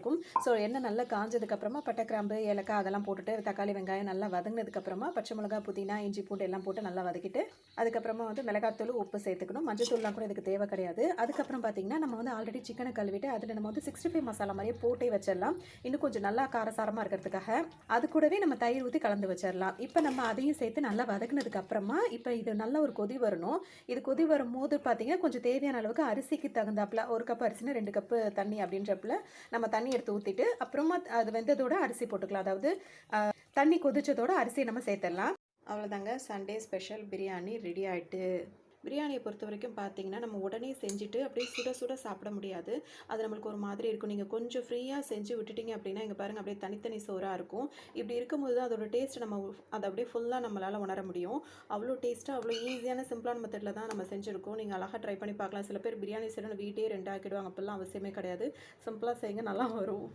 நல்லாயிருக்கும். ஸோ எண்ணெய் நல்லா காஞ்சதுக்கப்புறமா பட்டை, கிராம்பு, ஏலக்காய் அதெல்லாம் போட்டுட்டு தக்காளி, வெங்காயம் நல்லா வதங்கினதுக்கப்புறமா பச்சை மிளகா, புதினா, இஞ்சி, பூண்டு எல்லாம் போட்டு நல்லா வதக்கிட்டு அதுக்கப்புறமா வந்து மிளகாத்தூள், உப்பு சேர்த்துக்கணும். மஞ்சத்தூள்லாம் கூட இதுக்கு தேவை கிடையாது. அதுக்கப்புறம் பார்த்தீங்கன்னா நம்ம வந்து ஆல்ரெடி சிக்கனை கழுவிட்டு அதில் நம்ம வந்து 65 மசாலா மாதிரியே போட்டே வச்சிடலாம். இன்னும் கொஞ்சம் நல்லா காரசாரமாக இருக்கிறதுக்காக அது கூடவே நம்ம தயிர் ஊற்றி கலந்து வச்சிடலாம். இப்போ நம்ம அதையும் சேர்த்து நல்லா வதக்குனதுக்கு அப்புறமா இப்போ இது நல்ல ஒரு கொதி வரணும். இது கொதி வரும்போது பார்த்தீங்கன்னா கொஞ்சம் தேவையான அளவுக்கு அரிசிக்கு தகுந்தாப்புல 1 கப் அரிசினா 2 கப்பு தண்ணி அப்படின்றப்பல நம்ம தண்ணி எடுத்து ஊற்றிட்டு அப்புறமா அது வெந்ததோட அரிசி போட்டுக்கலாம். அதாவது தண்ணி கொதிச்சதோட அரிசியை நம்ம சேர்த்துடலாம். அவ்வளோதாங்க, சண்டே ஸ்பெஷல் பிரியாணி ரெடி ஆகிட்டு. பிரியாணியை பொறுத்த வரைக்கும் பார்த்தீங்கன்னா நம்ம உடனே செஞ்சுட்டு அப்படியே சுட சுட சாப்பிட முடியாது. அது நம்மளுக்கு ஒரு மாதிரி இருக்கும். நீங்கள் கொஞ்சம் ஃப்ரீயாக செஞ்சு விட்டுட்டீங்க அப்படின்னா இங்கே பாருங்கள் அப்படியே தனித்தனி சோறாக இருக்கும். இப்படி இருக்கும்போது தான் அதோட டேஸ்ட் நம்ம அதை அப்படியே ஃபுல்லாக நம்மளால் உணர முடியும். அவ்வளோ டேஸ்ட்டாக அவ்வளோ ஈஸியான சிம்பிளான மெத்தடில் தான் நம்ம செஞ்சுருக்கோம். நீங்கள் அழகாக ட்ரை பண்ணி பார்க்கலாம். சில பேர் பிரியாணி செய்யணும்னு வீட்டையே 2 ஆக்கிடுவாங்க. அப்படிலாம் அவசியமே கிடையாது. சிம்பிளாக செய்யுங்க, நல்லா வரும்.